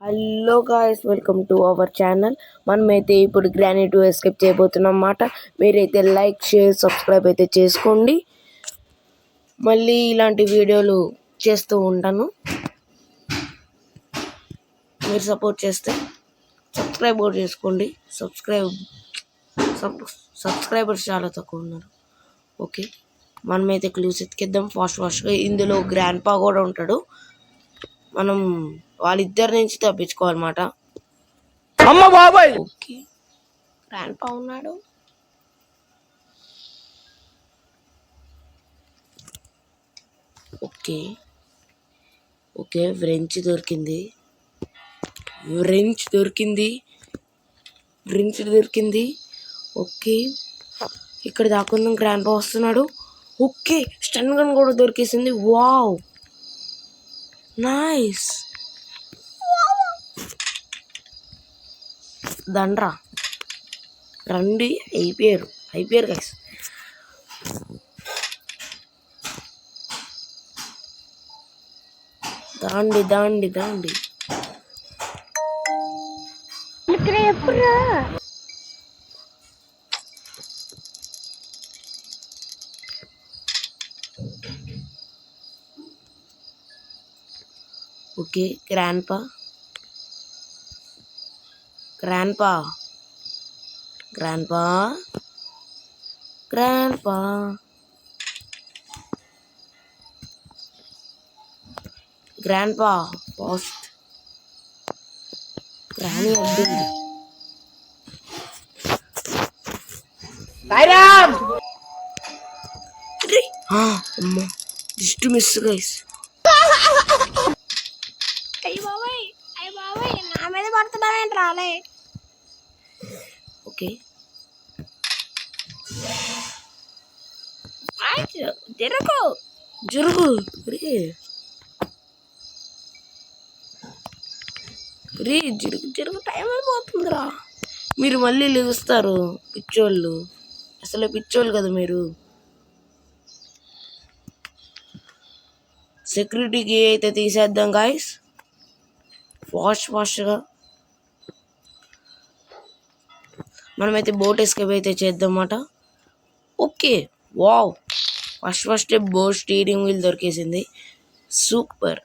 Hello guys, welcome to our channel. మనమైతే ఇప్పుడు granny 2 escape చేయబోతున్నాం అన్నమాట. మీరైతే లైక్, షేర్, సబ్స్క్రైబ్ అయితే చేసుకోండి. మళ్ళీ ఇలాంటి వీడియోలు చేస్తూ ఉంటాను. మీరు సపోర్ట్ చేస్తే సబ్స్క్రైబ్ కూడా చేసుకోండి. సబ్స్క్రైబర్స్ చాలా తక్కువ ఉన్నారు. ఓకే, మనమైతే క్లూస్ ఎత్తికిద్దాం ఫాస్ట్గా. ఇందులో గ్రాండ్ పా కూడా ఉంటాడు. మనం వాళ్ళిద్దరి నుంచి తప్పించుకోవాలన్నమాట. అమ్మ బాబాయ్. ఓకే, గ్రాండ్ పా ఉన్నాడు. ఓకే ఓకే, వ్రెంచ్ దొరికింది. ఓకే, ఇక్కడ దాకుందాం. గ్రాండ్ పా వస్తున్నాడు. ఓకే, స్టన్ గన్ కూడా దొరికేసింది. Wow, nice. దండ్రా రండి. అయిపోయారు గైస్. దాండి. ఓకే, గ్రాండ్ పా ఫాస్ట్. గ్రానీ అడ్డింది. అమ్మా, జస్ట్ మిస్ గైస్. అయ్య బాబాయ్ నా మీద పడుతున్నావేంటి రాలే. ఓకే, జరుగు జరుగు టైం అయిపోతుందిరా. మీరు మళ్ళీ లెగుస్తారు పిచ్చోళ్ళు. అసలే పిచ్చోళ్ళు కదా మీరు. సెక్యూరిటీకి అయితే తీసేద్దాం గాయస్, ఫాస్ట్గా. మనమైతే బోట్ ఎస్కేప్ అయితే చేద్దాం అన్నమాట. Okay, wow, first boat steering wheel దొరికేసింది. సూపర్.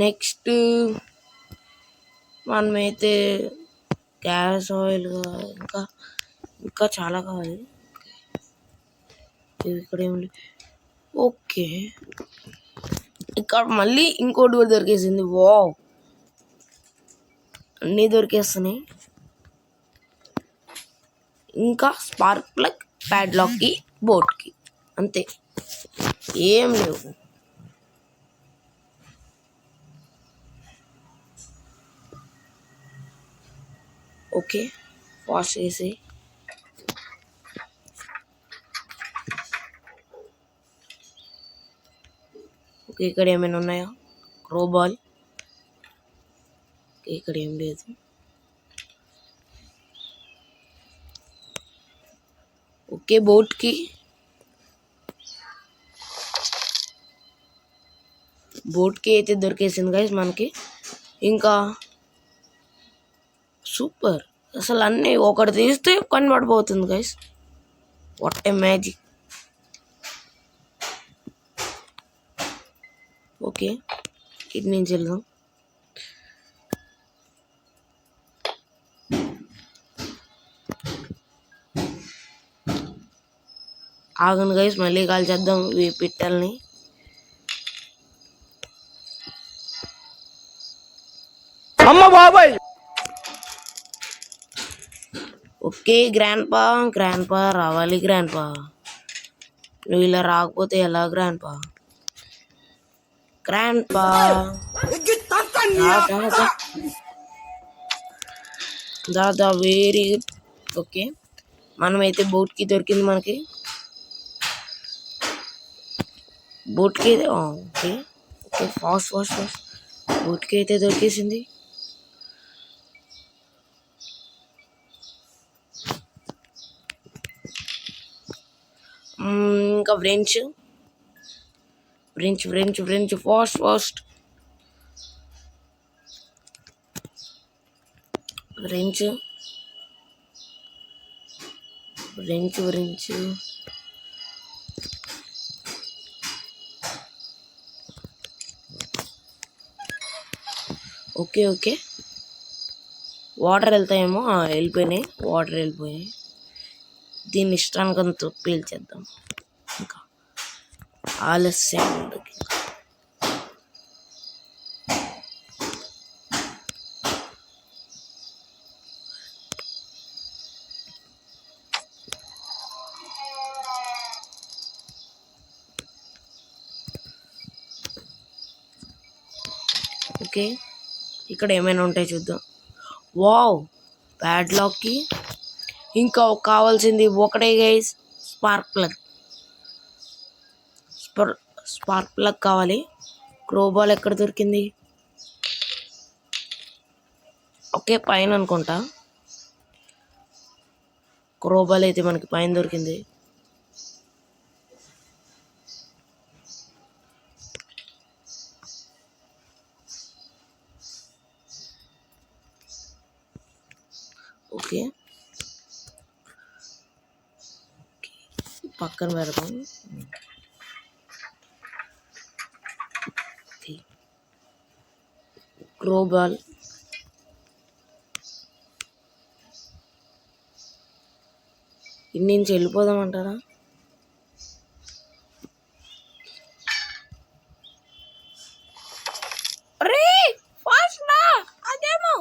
నెక్స్ట్ మనమైతే గ్యాస్ ఆయిల్ ఇంకా చాలా కావాలి. ఇక్కడ ఏమి. ఓకే, ఇక్కడ మళ్ళీ ఇంకోటి కూడా దొరికేసింది. వావ్, అన్నీ దొరికేస్తున్నాయి. ఇంకా స్పార్క్ ప్లగ్, ప్యాడ్లాక్కి, బోట్కి, అంతే, ఏం లేవు. ఓకే, వాష్ చేసి. ఓకే, ఇక్కడ ఏమైనా ఉన్నాయా? క్రోబాల్. ఇక్కడ ఏం లేదు. ఓకే, బోట్కి అయితే దొరికేసింది గైస్ మనకి. ఇంకా సూపర్, అసలు అన్నీ ఒకటి తీస్తే కనబడిపోతుంది guys. What a magic. Okay, ఇటు నుంచి వెళ్దాం. ఆగండి గైస్, మళ్ళీ కాల్ చేద్దాం ఈ పిట్టల్ని. అమ్మ బాబాయ్. ఓకే, గ్రాండ్ పా రావాలి. గ్రాండ్ పా, నువ్వు ఇలా రాకపోతే ఎలా? గ్రాండ్ పా దాదా వెరీ గుడ్. ఓకే, మనమైతే బోట్కి దొరికింది మనకి. బోట్కి ఓకే ఫాస్ట్ బోట్కి అయితే దొరికేసింది. ఇంకా French French French French fast fast French French French okay okay water వెళ్తాయేమో వెళ్ళిపోయినాయి వాటర్ వెళ్ళిపోయాయి దీన్ని ఇష్టానికంత పీల్చేద్దాం ఇంకా ఆలస్యం ఉండదు. ఓకే ఇక్కడ ఏమైనా ఉంటాయి చూద్దాం. వావ్ ప్యాడ్లాక్కి ఇంకా కావాల్సింది ఒకటే guys, spark plug. Spark plug కావాలి. క్రోబాల్ ఎక్కడ దొరికింది? ఓకే పైన అనుకుంటా. క్రోబాల్ అయితే మనకి పైన దొరికింది. ఓకే పక్కన పెడతాం. క్రోబాల్ ఇన్ని నుంచి వెళ్ళిపోదామంటారా? అరే ఫాస్ట్ రా అదేమో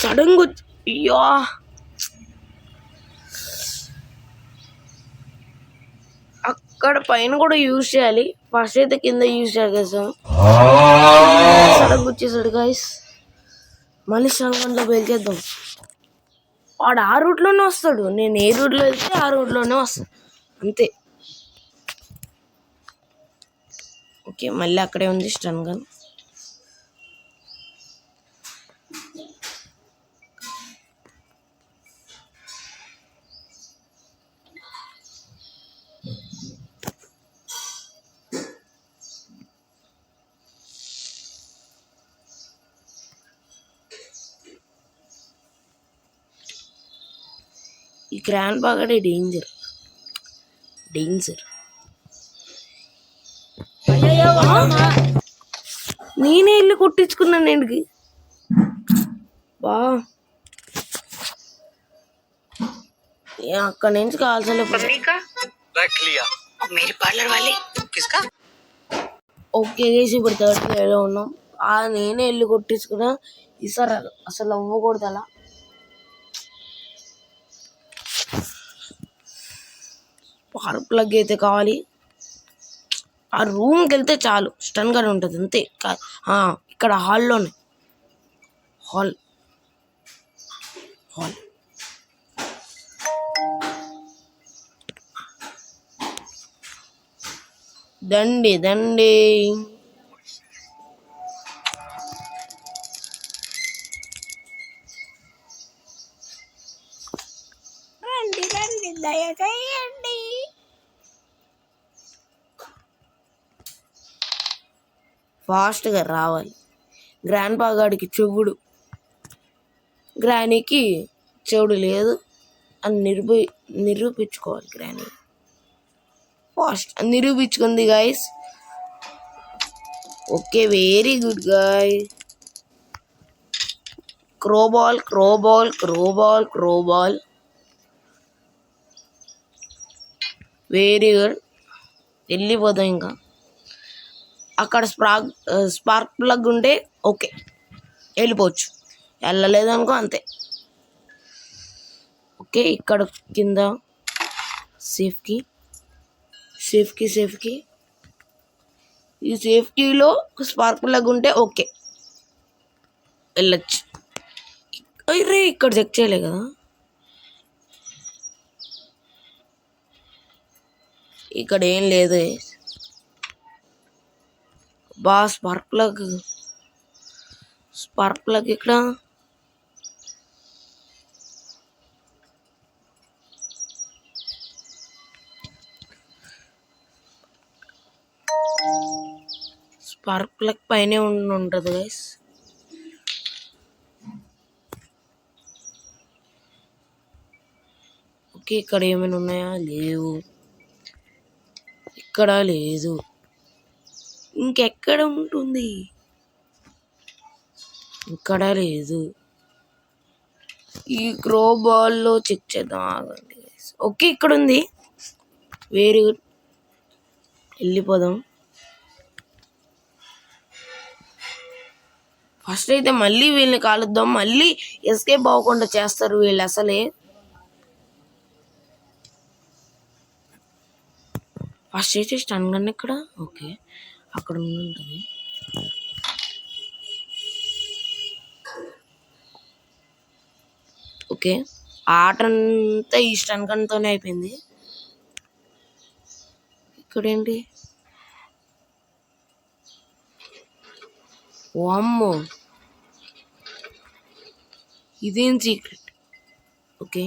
సడన్ గా అయ్యో అక్కడ పైన కూడా యూజ్ చేయాలి. ఫస్ట్ అయితే కింద యూజ్ చేస్తాం. సడన్ వచ్చేసాడు గాయస్. మళ్ళీ స్ట్రాంగ్ బయలుదేద్దాం. వాడు ఆ రూట్లోనే వస్తాడు. నేను ఏ రూట్లో వెళ్తే ఆ రూట్లోనే వస్తాడు అంతే. ఓకే మళ్ళీ అక్కడే ఉంది స్టన్ గన్. ఈ గ్రాండ్ బాగాడే డేంజర్. నేనే ఇల్లు కొట్టించుకున్నాను ఇంటికి. బా అక్కడి నుంచి కావాల్సిన ఓకే చేసి ఇప్పుడు థర్డ్ ప్లేలో ఉన్నాం. నేనే ఇల్లు కొట్టించుకున్నా. ఈసారి అసలు అవ్వకూడదు అలా. స్పార్క్ ప్లగ్ అయితే కావాలి. ఆ రూమ్కి వెళ్తే చాలు స్టన్ గన్ ఉంటుంది అంతే. ఇక్కడ హాల్లోనే హాల్ దండి రండి రండి దయచేయండి. ఫాస్ట్గా రావాలి. గ్రాండ్ పాగాడికి చెవుడు, గ్రానీకి చెవుడు లేదు అని నిరూపించుకోవాలి. గ్రానీ ఫాస్ట్ నిరూపించుకుంది guys. Okay very good guy. Crowbar very good. వెళ్ళిపోదాం. ఇంకా అక్కడ స్పార్క్ ప్లగ్ ఉంటే ఓకే వెళ్ళిపోవచ్చు. వెళ్ళలేదనుకో అంతే. ఓకే ఇక్కడ కింద సేఫ్కి ఈ సేఫ్టీలో స్పార్క్ ప్లగ్ ఉంటే ఓకే వెళ్ళచ్చు. అరే ఇక్కడ చెక్ చేయలే కదా. ఇక్కడ ఏం లేదు. స్పార్క్ ప్లగ్ ఇక్కడ. స్పార్క్ ప్లగ్ పైనే ఉంటుంది గైస్. ఓకే, ఇక్కడ ఏమైనా ఉన్నాయా? లేవు. ఇక్కడ లేదు. ఇంకెక్కడ ఉంటుంది? ఇక్కడ లేదు. ఈ గ్రో బాల్లో చెక్ చేద్దాం, ఆగండి గైస్. ఓకే, ఇక్కడ ఉంది. Very good. వెళ్ళిపోదాం. ఫస్ట్ అయితే మళ్ళీ వీళ్ళని కాలుద్దాం. మళ్ళీ ఎస్కేప్ అవ్వకుండా చేస్తారు వీళ్ళు అసలే. ఫస్ట్ అయితే స్టన్ గన్ ఇక్కడ. ఓకే, అక్కడ ఉంటుంది. ఓకే, ఆట అంతా ఈ స్టన్ గన్తోనే అయిపోయింది. ఇక్కడేంటి? వామ్మో, ఇదేం సీక్రెట్? ఓకే,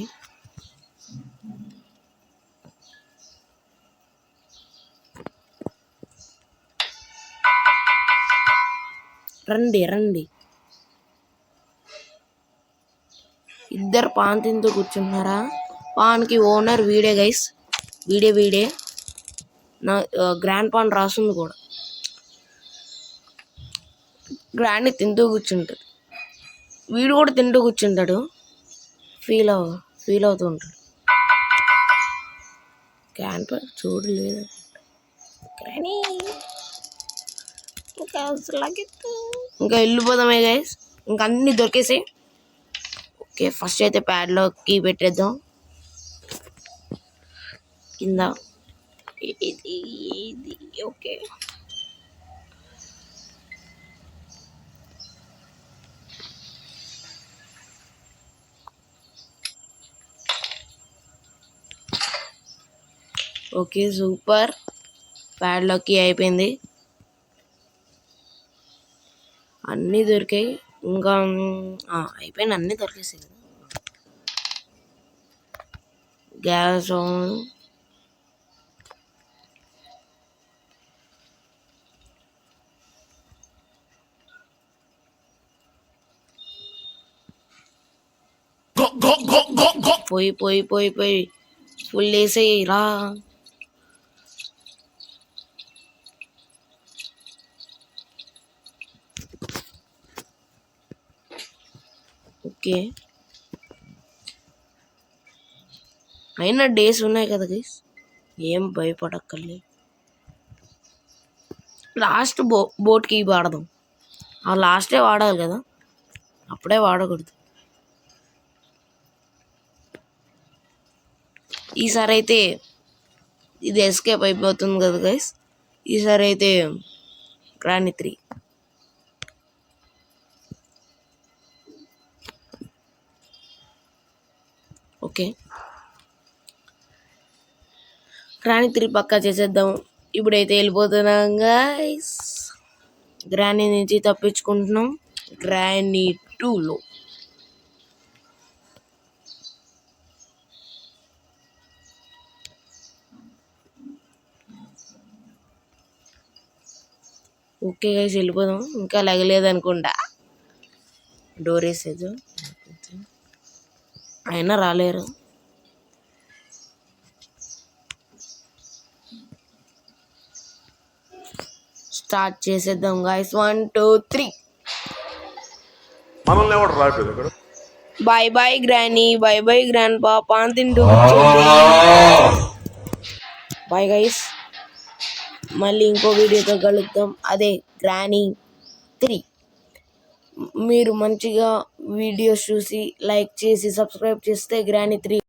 రండి. ఇద్దరు పాన్ తింటూ కూర్చుంటున్నారా? పాన్కి ఓనర్ వీడే గైస్. వీడే నా గ్రాండ్ పాన్ రాస్తుంది కూడా. గ్రాండ్ని తింటూ కూర్చుంటాడు. వీడు కూడా తింటూ కూర్చుంటాడు. ఫీల్ అవుతూ ఉంటాడు. గ్రాండ్ పాన్ చూడలేదు. గ్రానీ ఇంకా వెళ్ళిపోదామే గైస్. ఇంకా అన్ని దొరికేసాయి. ఓకే, ఫస్ట్ అయితే ప్యాడ్లో కీ పెట్టేద్దాం కింద. ఇది ఓకే, ఓకే సూపర్. ప్యాడ్లో కీ అయిపోయింది. అన్నీ దొరికాయి. ఇంకా అయిపోయింది, అన్నీ దొరికేసాయి కదా. Gas on. పోయి ఫుల్ వేసేయి రా. ఓకే, అయినా డేస్ ఉన్నాయి కదా గైస్, ఏం భయపడక్కర్లేదు. లాస్ట్ బోట్కి వాడదాం. ఆ లాస్టే వాడాలి కదా, అప్పుడే వాడకూడదు. ఈసారి అయితే ఇది ఎస్కేప్ అయిపోతుంది కదా గైస్. ఈసారి అయితే గ్రానీ 3. ఓకే, గ్రానీ 3 పక్కా చేసేద్దాం. ఇప్పుడైతే వెళ్ళిపోతున్నాం గైస్. గ్రానీ నుంచి తప్పించుకుంటున్నాం. గ్రానీ 2లో ఓకే గైస్ వెళ్ళిపోదాం. ఇంకా లగలేదు అనుకుంటా. డోర్ వేసేది అయినా రాలేరు. స్టార్ట్ చేసేద్దాం గైస్. 1 2 3. మనల్ని ఎవరు రాలేదు ఇక్కడ. బాయ్ గ్రానీ, బాయ్ గ్రాండ్ పా. పాన్ తింటూ బాయ్ గైస్. మళ్ళీ ఇంకో వీడియోతో కలుద్దాం, అదే గ్రానీ 3. మీరు మంచిగా వీడియోస్ చూసి లైక్ చేసి సబ్స్క్రైబ్ చేస్తే గ్రానీ 3